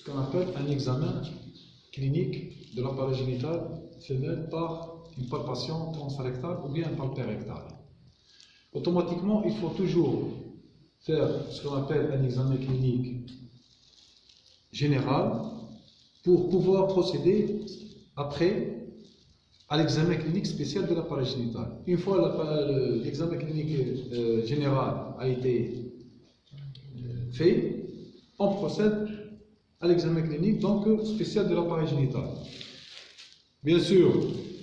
ce qu'on appelle un examen clinique de l'appareil génital femelle par une palpation transrectale ou bien un palpé rectal. Automatiquement, il faut toujours faire ce qu'on appelle un examen clinique général pour pouvoir procéder après à l'examen clinique spécial de l'appareil génital. Une fois l'examen clinique général a été fait, on procède à l'examen clinique donc spécial de l'appareil génital. Bien sûr,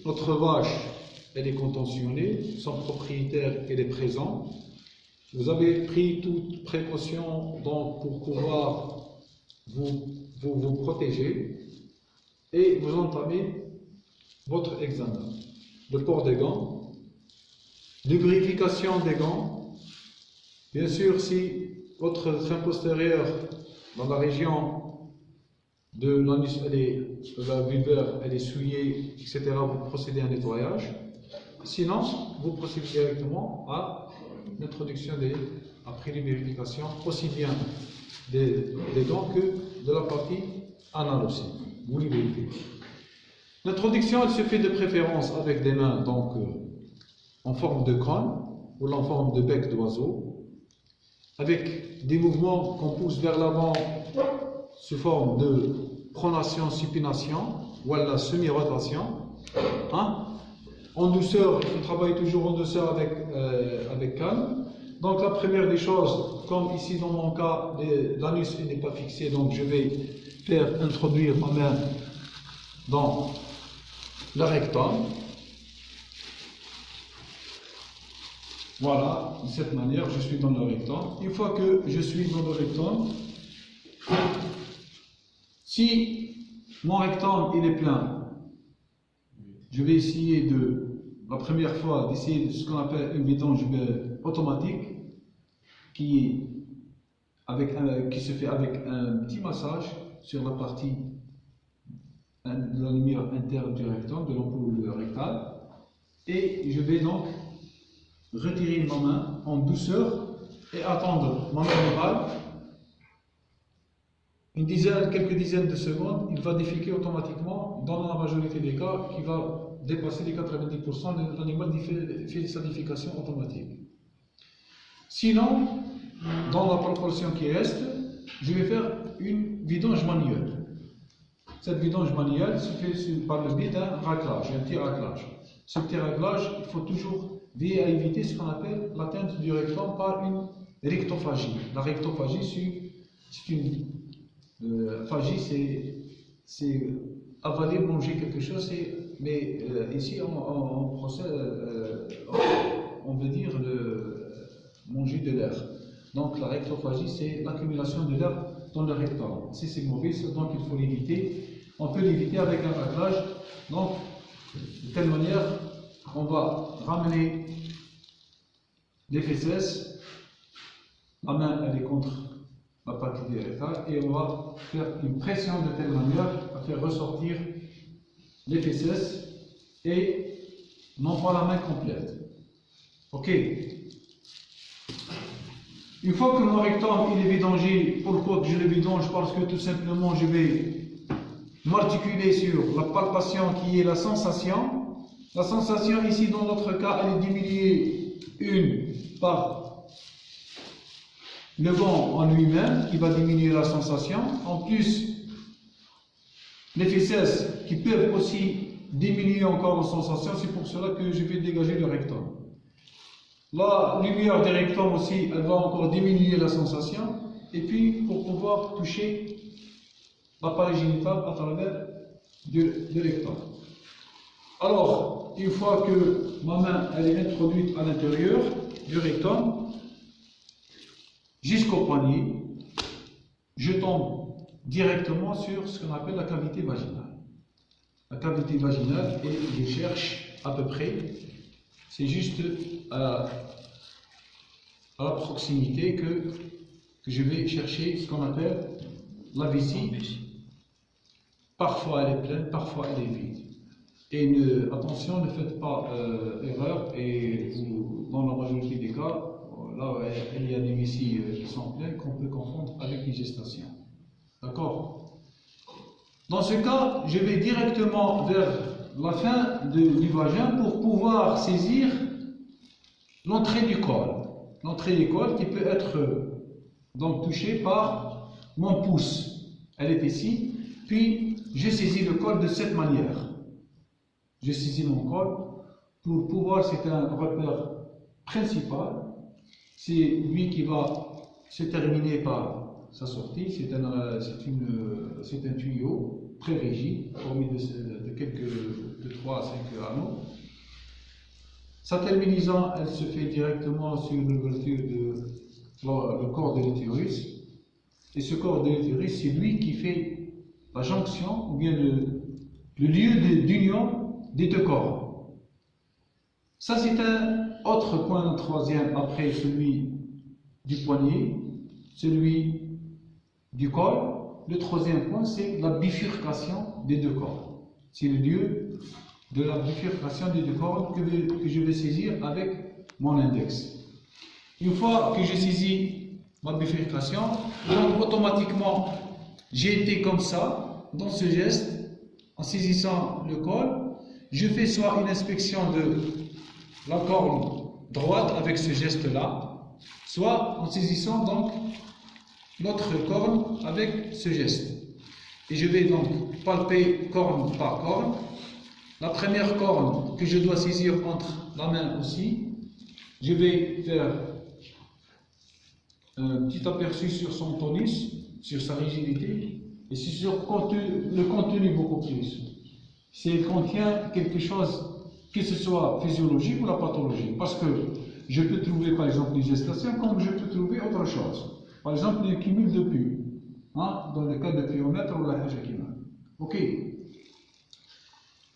notre vache, elle est contentionnée, son propriétaire, elle est présent. Vous avez pris toute précaution donc, pour pouvoir vous protéger et vous entamez votre examen. Le port des gants, lubrification des gants. Bien sûr, si votre train postérieur dans la région de l'anus, la vulvaire, elle est souillée, etc., vous procédez à un nettoyage. Sinon, vous procédez directement à l'introduction après lubrification, aussi bien des gants que de la partie anale aussi. Vous lubrifiez. L'introduction, elle se fait de préférence avec des mains donc en forme de crâne ou en forme de bec d'oiseau, avec des mouvements qu'on pousse vers l'avant sous forme de pronation, supination ou à la semi-rotation. En douceur, il faut travailler toujours en douceur avec calme. Donc la première des choses, comme ici dans mon cas, l'anus n'est pas fixé, donc je vais faire introduire ma main dans le rectum. Voilà, de cette manière, je suis dans le rectum. Une fois que je suis dans le rectum, si mon rectum il est plein, je vais essayer la première fois d'essayer de ce qu'on appelle une vidange automatique qui se fait avec un petit massage sur la partie de la lumière interne du rectum, de l'ampoule rectale, et je vais donc retirer ma main en douceur et attendre ma main orale quelques dizaines de secondes. Il va déféquer automatiquement, dans la majorité des cas, qui va dépasser les 90%, l'animal fait sa défécation automatique. Sinon, dans la proportion qui reste, je vais faire une vidange manuelle. Cette vidange manuelle se fait par le biais d'un raclage, un petit raclage. Ce petit raclage, il faut toujours veiller à éviter ce qu'on appelle l'atteinte du rectum par une rectophagie. La rectophagie, c'est une phagie, c'est avaler, manger quelque chose, mais ici on procède, on veut dire manger de l'air. Donc la rectophagie, c'est l'accumulation de l'air dans le rectum. Si c'est mauvais, donc il faut l'éviter. On peut l'éviter avec un raclage. Donc, de telle manière, on va ramener les fesses. La main, elle est contre la partie rectale et on va faire une pression de telle manière à faire ressortir les fesses et non pas la main complète. Ok. Une fois que mon rectum il est vidangé, pourquoi que je le vidange? Parce que tout simplement je vais m'articuler sur la palpation qui est la sensation. La sensation ici dans notre cas elle est diminuée par le vent en lui-même qui va diminuer la sensation. En plus, les fesses qui peuvent aussi diminuer encore la sensation, c'est pour cela que je vais dégager le rectum. La lumière du rectum aussi, elle va encore diminuer la sensation. Et puis, pour pouvoir toucher l'appareil génital à travers le rectum. Alors, une fois que ma main elle est introduite à l'intérieur du rectum, jusqu'au poignet, je tombe directement sur ce qu'on appelle la cavité vaginale. La cavité vaginale, et je cherche à peu près, c'est juste à la proximité que je vais chercher ce qu'on appelle la vessie. Parfois elle est pleine, parfois elle est vide. Et attention, ne faites pas erreur, et dans la majorité des cas, là il y a des vessies qui sont pleines qu'on peut confondre avec une gestation. D'accord? Dans ce cas, je vais directement vers la fin du vagin pour pouvoir saisir l'entrée du col. L'entrée du col qui peut être donc touchée par mon pouce. Elle est ici. Puis, je saisis le col de cette manière. Je saisis mon col pour pouvoir, c'est un repère principal. C'est lui qui va se terminer par sa sortie. C'est un tuyau très rigide, formé de 3 à 5 anneaux. Sa terminaison, elle se fait directement sur l'ouverture le corps de l'utérus. Et ce corps de l'utérus, c'est lui qui fait la jonction, ou bien le lieu d'union des deux corps. Ça, c'est un autre point, troisième, après celui du poignet, celui du col. Le troisième point, c'est la bifurcation des deux corps. C'est le lieu de la bifurcation des deux corps que je vais saisir avec mon index. Une fois que j'ai saisi ma bifurcation, donc automatiquement, j'ai été comme ça, dans ce geste, en saisissant le col. Je fais soit une inspection de la corne droite avec ce geste-là, soit en saisissant donc l'autre corne avec ce geste. Et je vais donc palper corne par corne. La première corne que je dois saisir entre la main aussi, je vais faire un petit aperçu sur son tonus, sur sa rigidité, et sur le contenu beaucoup plus. S'il contient quelque chose, que ce soit physiologique ou la pathologie, parce que je peux trouver par exemple des gestations comme je peux trouver autre chose. Par exemple, le cumul de pus, dans le cas de pyomètre ou la hajakima. Ok.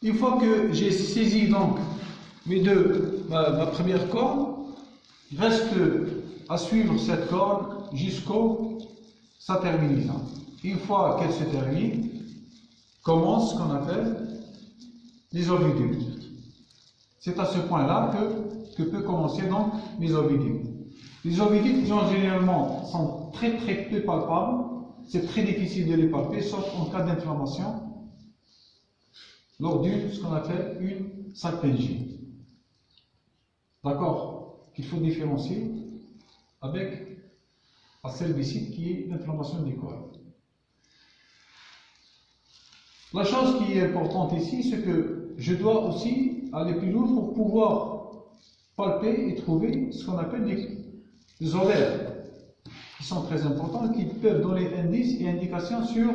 Une fois que j'ai saisi donc ma première corne, il reste à suivre cette corne jusqu'à sa terminaison. Une fois qu'elle se termine, commence ce qu'on appelle les oviductes. C'est à ce point-là que peut commencer donc les oviductes. Les oviductes, généralement, sont très très peu palpables. C'est très difficile de les palper, sauf en cas d'inflammation, lors ce qu'on appelle une salpingie. D'accord? Qu'il faut différencier avec la cervicite qui est l'inflammation du col. La chose qui est importante ici, c'est que je dois aussi aller plus loin pour pouvoir palper et trouver ce qu'on appelle des ovaires, qui sont très importants, qui peuvent donner indices et indications sur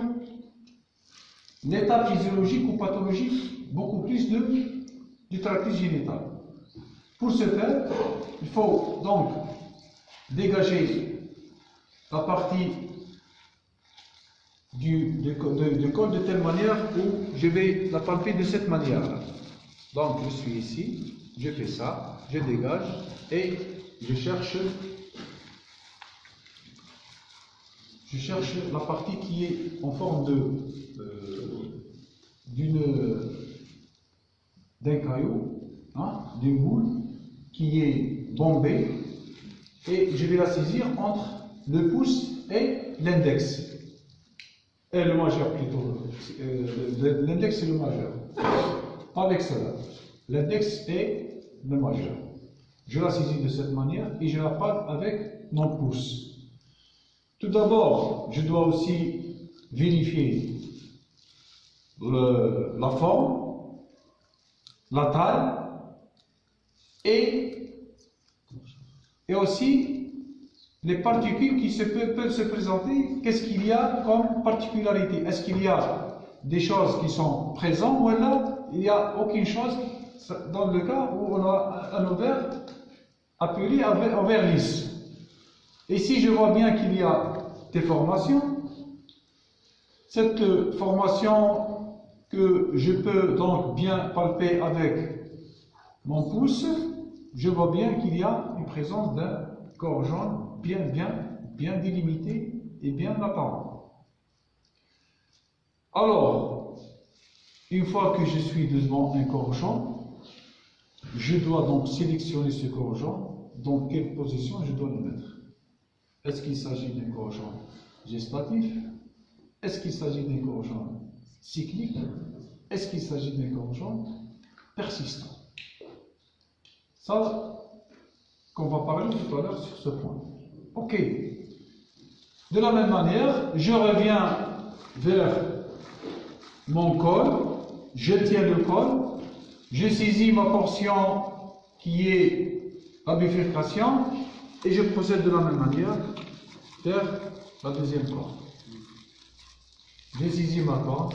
l'état physiologique ou pathologique, beaucoup plus du tractus génital. Pour ce faire, il faut donc dégager la partie du col de telle manière où je vais la palper de cette manière-là. Donc je suis ici, je fais ça, je dégage et je cherche la partie qui est en forme d'un caillou, d'une boule qui est bombée, et je vais la saisir entre le pouce et l'index. Et le majeur plutôt. L'index et le majeur. Avec cela. L'index et le majeur. Je la saisis de cette manière et je la palpe avec mon pouce. Tout d'abord, je dois aussi vérifier la forme, la taille et aussi les particules qui peuvent se présenter. Qu'est-ce qu'il y a comme particularité? Est-ce qu'il y a des choses qui sont présentes ou là, il n'y a aucune chose dans le cas où on a un ovaire appelé ovaire lisse? Et si je vois bien qu'il y a des formations, cette formation que je peux donc bien palper avec mon pouce, je vois bien qu'il y a une présence d'un corps jaune bien délimité et bien apparent. Alors, une fois que je suis devant un corps jaune, je dois donc sélectionner ce corps jaune. Dans quelle position je dois le mettre? Est-ce qu'il s'agit d'un corps jaune gestatif? Est-ce qu'il s'agit d'un corps jaune cyclique, est-ce qu'il s'agit d'un corps jaune persistant? Ça, qu'on va parler tout à l'heure sur ce point. Ok. De la même manière, je reviens vers mon col, je tiens le col, je saisis ma portion qui est la bifurcation et je procède de la même manière vers la deuxième corde. Je saisis ma corde,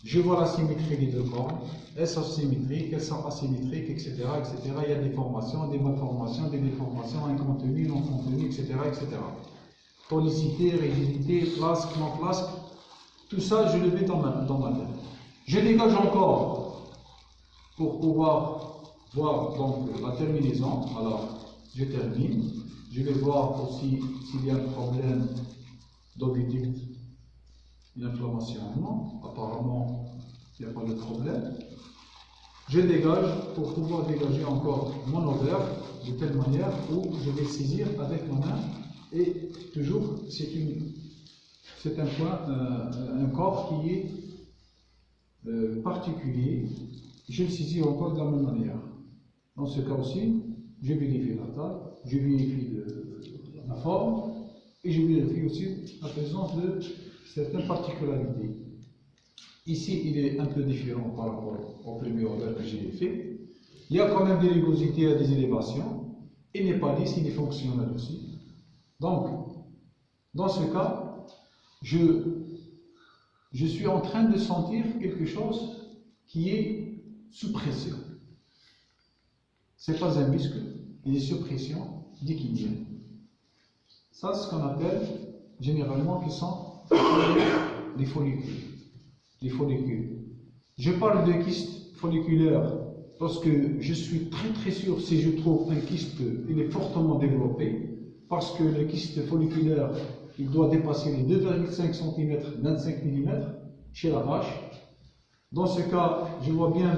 je vois la symétrie des deux cordes, elles sont symétriques, elles sont asymétriques, etc., etc. Il y a des formations, des malformations, des déformations, un contenu, non contenu, etc., etc. Tonicité, rigidité, flasque, non flasque, tout ça, je le mets dans ma tête. Je dégage encore pour pouvoir voir donc la terminaison. Alors, je termine. Je vais voir aussi s'il y a un problème d'oviducte, une inflammation ou non. Apparemment, il n'y a pas de problème. Je dégage pour pouvoir dégager encore mon ovaire de telle manière où je vais saisir avec ma main et toujours c'est un point, un corps qui est particulier. Je le saisis encore de la même manière. Dans ce cas aussi, je vérifie la taille, je vérifie la forme et je vérifie aussi la présence de certaines particularités. Ici, il est un peu différent par rapport au premier ovaire que j'ai fait. Il y a quand même des rugosités à des élévations. Il n'est pas lisse, il est fonctionnel aussi. Donc, dans ce cas, je suis en train de sentir quelque chose qui est sous pression. Ce n'est pas un muscle, il est sous pression d'équilibre. Ça, c'est ce qu'on appelle généralement qui sont les follicules. Les follicules. Je parle de kyste folliculaire parce que je suis très sûr si je trouve un kyste, il est fortement développé, parce que le kyste folliculaire, il doit dépasser les 2,5 cm, 25 mm chez la vache. Dans ce cas, je vois bien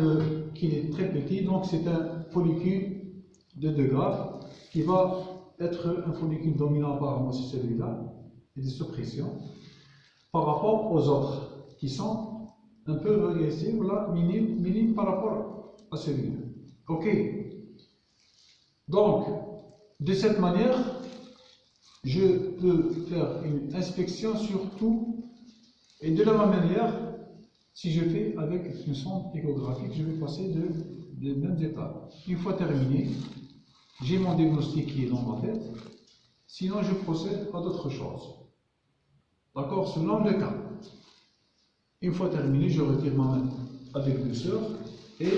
qu'il est très petit, donc c'est un follicule de 2 grammes qui va être un follicule dominant apparemment, c'est celui-là, et de suppression, par rapport aux autres qui sont un peu régressifs, là, minimes par rapport à celui-là. Ok. Donc, de cette manière, je peux faire une inspection sur tout, et de la même manière, si je fais avec une sonde échographique, je vais passer des mêmes étapes. Une fois terminé, j'ai mon diagnostic qui est dans ma tête, sinon je procède à d'autres choses. D'accord? Selon le cas. Une fois terminé, je retire ma main avec douceur et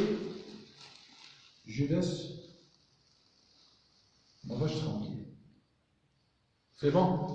je laisse ma vache tranquille. C'est bon?